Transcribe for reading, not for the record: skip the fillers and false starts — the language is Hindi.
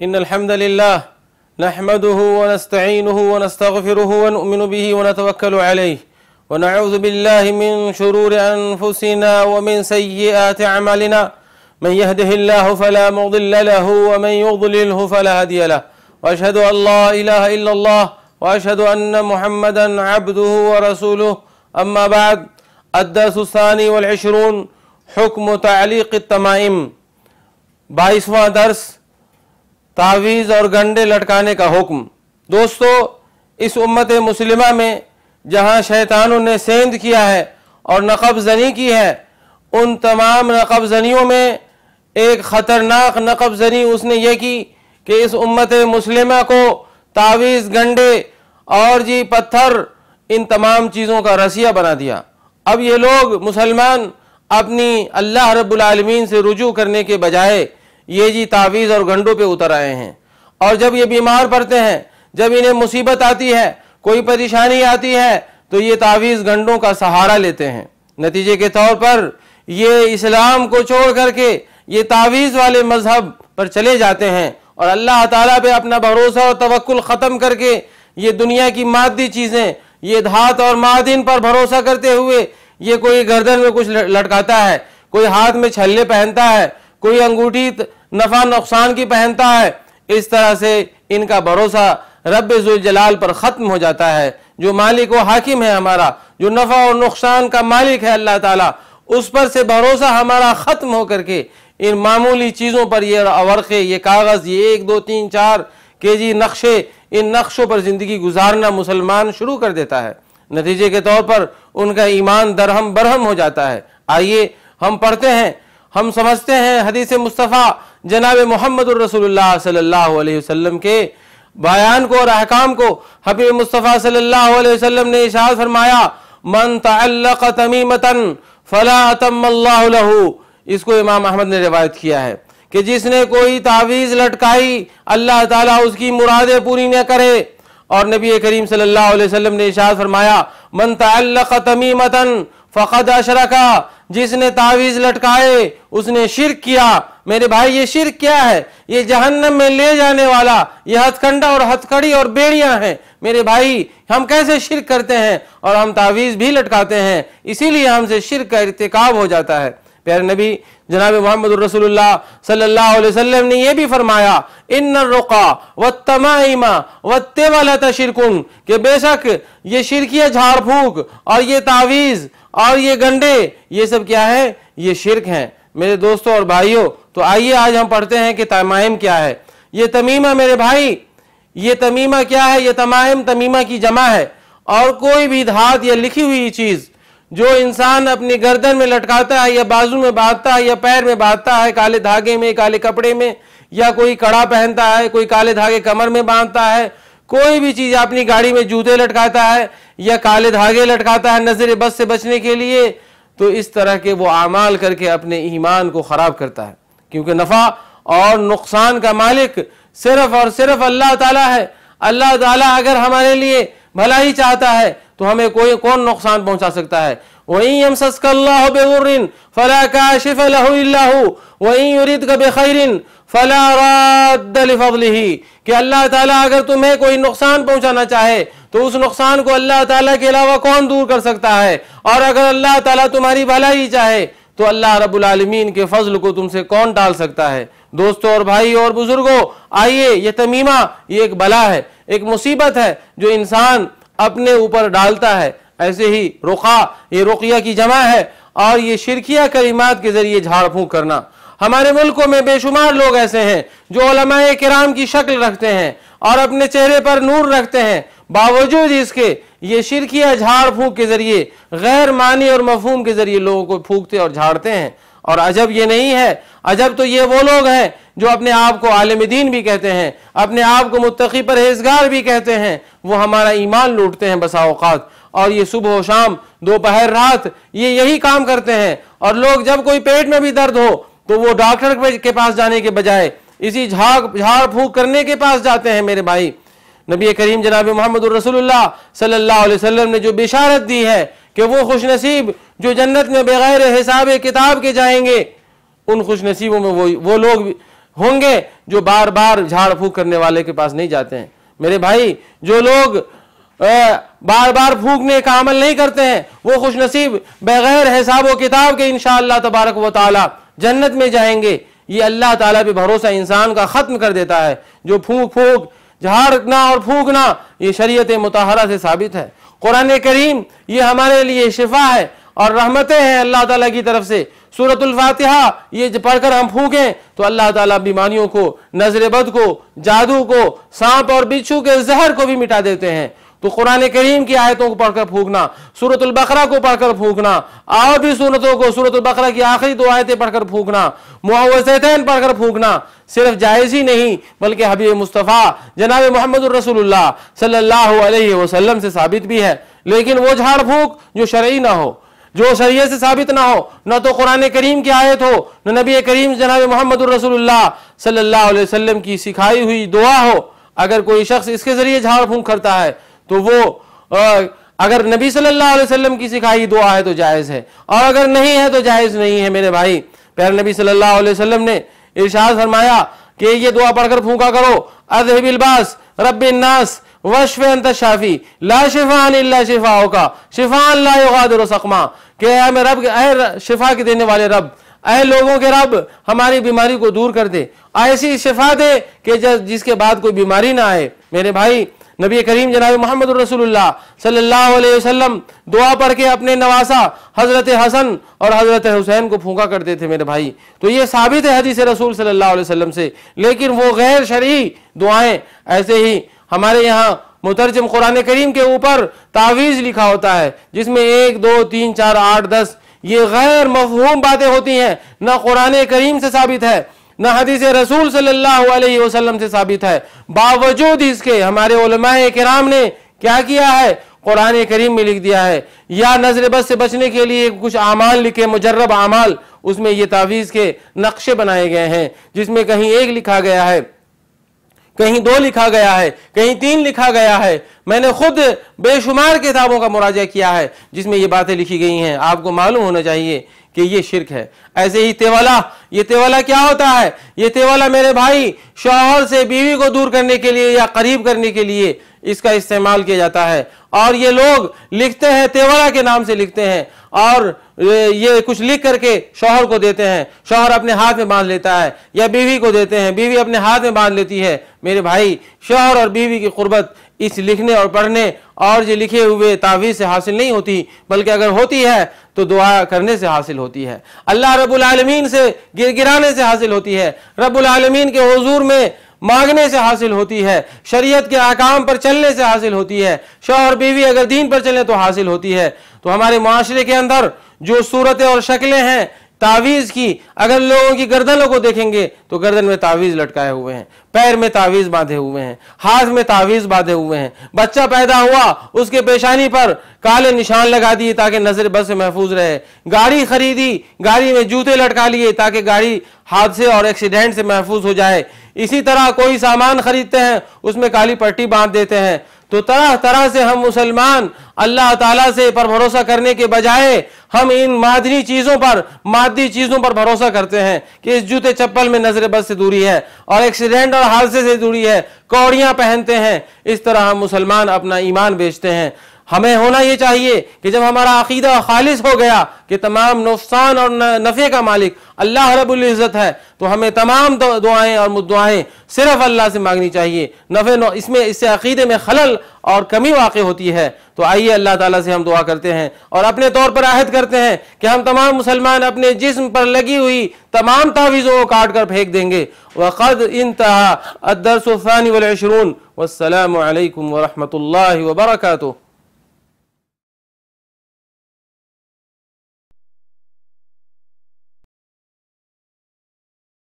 इन्नल हम्दुलिल्लाह नहमदुहु व नस्तईनुहु व नस्तगफिरुहु व नु'मिनु बिही व नतवक्कलु अलैहि व नऊज़ु बिल्लाहि मिन शुरूरि अनफुसिना व मिन सय्यिआति अमालिना मन यहदिहिल्लाहु फला मुदिल्ल लहु व मन युद्लिलहु फला हादिय लहु व अशहदु अल्ला इलाहा इल्लल्लाह व अशहदु अन्न मुहम्मदन अब्दुहु व रसूलुहु अम्मा बाद अद्दर्सुस्सानी वल इश्रून हुक्म तालीक़ तमाइम 22वां दर्स तावीज़ और गंडे लटकाने का हुक्म। दोस्तों, इस उम्मत मुस्लिमा में जहाँ शैतानों ने सेंध किया है और नक़ब ज़नी की है, उन तमाम नक़ब ज़नियों में एक ख़तरनाक नक़ब ज़नी उसने ये की कि इस उम्मत मुस्लिमा को तावीज़, गंडे और जी पत्थर, इन तमाम चीज़ों का रसिया बना दिया। अब ये लोग मुसलमान अपनी अल्लाह रब्बुल आलमीन से रुजू करने के बजाय ये जी तावीज़ और गंडों पे उतर आए हैं। और जब ये बीमार पड़ते हैं, जब इन्हें मुसीबत आती है, कोई परेशानी आती है, तो ये तावीज़ गंडों का सहारा लेते हैं। नतीजे के तौर पर ये इस्लाम को छोड़ करके ये तावीज़ वाले मजहब पर चले जाते हैं और अल्लाह ताला पे अपना भरोसा और तवक्कुल ख़त्म करके ये दुनिया की मादी चीज़ें, ये धात और मादिन पर भरोसा करते हुए ये कोई गर्दन में कुछ लटकाता है, कोई हाथ में छल्ले पहनता है, कोई अंगूठी नफा नुकसान की पहनता है। इस तरह से इनका भरोसा रब्बे ज़ुल जलाल पर ख़त्म हो जाता है। जो मालिक व हाकिम है हमारा, जो नफ़ा और नुकसान का मालिक है अल्लाह ताला, उस पर से भरोसा हमारा ख़त्म हो करके इन मामूली चीज़ों पर, ये वर्क़े, ये कागज़, ये 1, 2, 3, 4 केजी नक्शे, इन नक्शों पर ज़िंदगी गुजारना मुसलमान शुरू कर देता है। नतीजे के तौर पर उनका ईमान दरहम बरहम हो जाता है। आइए हम पढ़ते हैं, हम समझते हैं हदीस मुस्तफ़ा जनाब मुहम्मदुर रसूलुल्लाह सल्लल्लाहु अलैहि वसल्लम के बयान को और अहकाम को। हबीब मुस्तफ़ा सल्लल्लाहु अलैहि वसल्लम ने इरशाद फरमाया, मन तअल्लक़ तमीमतन फला अतम्मल्लाहु लहू। इसको इमाम अहमद ने रिवायत किया है कि जिसने कोई तावीज़ लटकाई, अल्लाह ताला उसकी मुरादें पूरी न करे। और नबी करीम सल्लल्लाहु अलैहि वसल्लम ने इरशाद फरमाया, मन तअल्लक़ तमीमतन फ़क़द अशरका। जिसने तावीज़ लटकाए उसने शिर्क किया। मेरे भाई, ये शिर्क क्या है? ये जहन्नम में ले जाने वाला ये हथकंडा और हथकड़ी और बेड़ियां हैं। मेरे भाई, हम कैसे शिर्क करते हैं और हम तावीज़ भी लटकाते हैं, इसीलिए हमसे शिर्क का इर्तिकाब हो जाता है। प्यारे नबी जनाब मोहम्मद रसूलुल्लाह सल्लल्लाहु अलैहि वसल्लम ने यह भी फरमाया, इन्नर रुक़ा वत्तमाइमा वत्तिवलत शिरकुन, कि बेशक ये शिरकिया झाड़ फूक और ये तावीज़ और ये गंडे, ये सब क्या है? ये शिरक हैं। मेरे दोस्तों और भाइयों, तो आइए आज हम पढ़ते हैं कि तमाइम क्या है। ये तमीमा, मेरे भाई, ये तमीमा क्या है? ये तमाइम तमीमा की जमा है। और कोई भी धात या लिखी हुई चीज़ जो इंसान अपनी गर्दन में लटकाता है या बाजू में बांधता है या पैर में बांधता है, काले धागे में, काले कपड़े में, या कोई कड़ा पहनता है, कोई काले धागे कमर में बांधता है, कोई भी चीज़, अपनी गाड़ी में जूते लटकाता है या काले धागे लटकाता है नजर बद से बचने के लिए, तो इस तरह के वो आमाल करके अपने ईमान को ख़राब करता है। क्योंकि नफ़ा और नुकसान का मालिक सिर्फ और सिर्फ अल्लाह ताला है। अल्लाह ताला अगर हमारे लिए भलाई चाहता है तो हमें कौन नुकसान पहुंचा सकता है? वइन यमसस्कल्लाहु बिदुर्रिन फला काशिफ लहु इल्ला हु वइन युरिदका बिखैरिन फला राद्द लिफज़लिही, कि अल्लाह ताला अगर तुम्हें कोई नुकसान पहुंचाना चाहे तो उस नुकसान को अल्लाह ताला के अलावा कौन दूर कर सकता है? और अगर अल्लाह ताला तुम्हारी भलाई चाहे तो अल्लाह रब्बुल आलमीन के फजल को तुमसे कौन टाल सकता है? दोस्तों और भाई और बुजुर्गों, आइए, ये तमीमा ये एक बला है, एक मुसीबत है जो इंसान अपने ऊपर डालता है। ऐसे ही रुक़ा, ये रुक़िया की जमा है और ये शिरकिया कलिमात के जरिए झाड़ फूंक करना। हमारे मुल्कों में बेशुमार लोग ऐसे हैं जो उलमाए किराम की शक्ल रखते हैं और अपने चेहरे पर नूर रखते हैं, बावजूद इसके ये शिरकिया झाड़ फूंक के जरिए, गैर मानी और मफहूम के जरिए लोगों को फूंकते और झाड़ते हैं। और अजब ये नहीं है, अजब तो ये वो लोग हैं जो अपने आप को आलिम दीन भी कहते हैं, अपने आप को मुत्तकी परहेजगार भी कहते हैं, वो हमारा ईमान लूटते हैं बसा औकात। और ये सुबह व शाम, दोपहर रात, ये यही काम करते हैं। और लोग जब कोई पेट में भी दर्द हो तो वो डॉक्टर के पास जाने के बजाय इसी झाड़ फूंक करने के पास जाते हैं। मेरे भाई, नबी करीम जनाब मोहम्मद रसूलुल्लाह सल्लल्लाहु अलैहि वसल्लम ने जो बिशारत दी है कि वो खुशनसीब जो जन्नत में बगैर हिसाब किताब के जाएंगे, उन खुशनसीबों में वो लोग होंगे जो बार बार झाड़ फूक करने वाले के पास नहीं जाते हैं। मेरे भाई, जो लोग बार बार फूकने का अमल नहीं करते हैं वो खुश नसीब बगैर हिसाब व किताब के इंशाअल्लाह तबारक व तआला जन्नत में जाएंगे। ये अल्लाह ताला पे भरोसा इंसान का खत्म कर देता है। जो फूक फूक झाड़ना और फूकना ये शरीयत मुताहरा से साबित है। कुरान करीम ये हमारे लिए शिफा है और रहमतें हैं अल्लाह ताला की तरफ से। सूरतुल फातिहा ये पढ़कर हम फूकें तो अल्लाह ताला बीमारियों को, नजर बद को, जादू को, सांप और बिच्छू के जहर को भी मिटा देते हैं। तो कुरान करीम की आयतों को पढ़कर फूकना, सूरतुल बकरा को पढ़कर फूकना, और भी सूरतों को, सूरतुल बकरा की आखिरी 2 आयतें पढ़कर फूकना, मुअव्वज़तैन पढ़कर फूकना सिर्फ जायज़ ही नहीं बल्कि हबीब मुस्तफ़ा जनाब मोहम्मद रसूलुल्लाह सल्लल्लाहु अलैहि वसल्लम से साबित भी है। लेकिन वो झाड़ फूक जो शरई ना हो, जो शरीयत से साबित ना हो, न तो कुरान करीम की आयत हो, न नबी करीम जनाब मोहम्मद रसूलुल्लाह सल्लल्लाहु अलैहि वसल्लम की सिखाई हुई दुआ हो, अगर कोई शख्स इसके जरिए झाड़ फूक करता है तो वो अगर नबी सल्लल्लाहु अलैहि वसल्लम की सिखाई दुआ है तो जायज़ है, और अगर नहीं है तो जायज़ नहीं है। मेरे भाई, प्यारे नबी सल्लल्लाहु अलैहि वसल्लम ने इरशाद फरमाया कि ये दुआ पढ़कर फूका करो, अज़हिबिल बास रब्बिन नास वश्फ़ अंत शाफी ला शिफ़ाअन इल्ला शिफ़ाउका शिफ़ाअन ला युगादिरु सक़मा, कि ऐ रब, ऐ शिफा के देने वाले रब, ऐ लोगों के रब, हमारी बीमारी को दूर कर दे, ऐसी शिफा दे कि जिसके बाद कोई बीमारी ना आए। मेरे भाई, नबी करीम जनाब मोहम्मद रसूलुल्लाह सल्लल्लाहु अलैहि वसल्लम दुआ पढ़ के अपने नवासा हजरत हसन और हजरत हुसैन को फूंका करते थे। मेरे भाई, तो ये साबित है हदीस रसूल सल्लल्लाहु अलैहि वसल्लम से। लेकिन वो गैर शरई दुआएं, ऐसे ही हमारे यहाँ मुतरजम कुरान करीम के ऊपर तावीज़ लिखा होता है जिसमें 1 2 3 4 8 10 ये गैर मफहूम बातें होती हैं, न कुरान करीम से साबित है न हदीस रसूल सल्लल्लाहु अलैहि वसल्लम से साबित है। बावजूद इसके हमारे उलमाए किराम ने क्या किया है, कुरान करीम में लिख दिया है, या नजर बद से बचने के लिए कुछ आमाल लिखे, मुजर्रब आमाल, उसमें ये तावीज़ के नक्शे बनाए गए हैं जिसमें कहीं 1 लिखा गया है, कहीं 2 लिखा गया है, कहीं 3 लिखा गया है। मैंने खुद बेशुमार किताबों का मुराजा किया है जिसमें ये बातें लिखी गई हैं। आपको मालूम होना चाहिए कि ये शिर्क है। ऐसे ही तेवाला, ये तेवाला क्या होता है? ये तेवाला मेरे भाई शौहर से बीवी को दूर करने के लिए या करीब करने के लिए इसका इस्तेमाल किया जाता है। और ये लोग लिखते हैं, तेवाला के नाम से लिखते हैं और ये कुछ लिख करके शौहर को देते हैं, शौहर अपने हाथ में बांध लेता है, या बीवी को देते हैं, बीवी अपने हाथ में बांध लेती है। मेरे भाई, शौहर और बीवी की कुर्बत इस लिखने और पढ़ने और ये लिखे हुए तावीज़ से हासिल नहीं होती, बल्कि अगर होती है तो दुआ करने से हासिल होती है, अल्लाह रब्बुल आलमीन से गिराने से हासिल होती है, रब्बुल आलमीन के हुजूर में मांगने से हासिल होती है, शरीयत के अहकाम पर चलने से हासिल होती है, शौहर बीवी अगर दीन पर चले तो हासिल होती है। तो हमारे माशरे के अंदर जो सूरतें और शक्लें हैं तावीज़ की, अगर लोगों की गर्दनों को देखेंगे तो गर्दन में तावीज़ लटकाए हुए हैं, पैर में तावीज़ बांधे हुए हैं, हाथ में तावीज़ बांधे हुए हैं। बच्चा पैदा हुआ, उसके पेशानी पर काले निशान लगा दिए ताकि नजर बद से महफूज रहे। गाड़ी खरीदी, गाड़ी में जूते लटका लिए ताकि गाड़ी हादसे और एक्सीडेंट से महफूज हो जाए। इसी तरह कोई सामान खरीदते हैं, उसमें काली पट्टी बांध देते हैं। तो तरह तरह से हम मुसलमान अल्लाह ताला से पर भरोसा करने के बजाय हम इन मादनी चीज़ों पर, मादी चीज़ों पर भरोसा करते हैं कि इस जूते चप्पल में नजर बद से दूरी है और एक्सीडेंट और हादसे से दूरी है, कौड़ियाँ पहनते हैं। इस तरह हम मुसलमान अपना ईमान बेचते हैं। हमें होना ये चाहिए कि जब हमारा अकीदा खालिस हो गया कि तमाम नुकसान और नफ़े का मालिक अल्लाह रब्बुल इज़्ज़त है, तो हमें तमाम दुआएं और मुद्दुआएं सिर्फ अल्लाह से मांगनी चाहिए। नफ़े इसमें इससे अकीदे में खलल और कमी वाक़ होती है। तो आइए अल्लाह ताला से हम दुआ करते हैं और अपने तौर पर अहद करते हैं कि हम तमाम मुसलमान अपने जिस्म पर लगी हुई तमाम तावीज़ों को काट कर फेंक देंगे। वक़द इंतहा अद-दर्सु अस-सानी वल 20। वस्सलामु अलैकुम व रहमतुल्लाहि व बरकातुहू।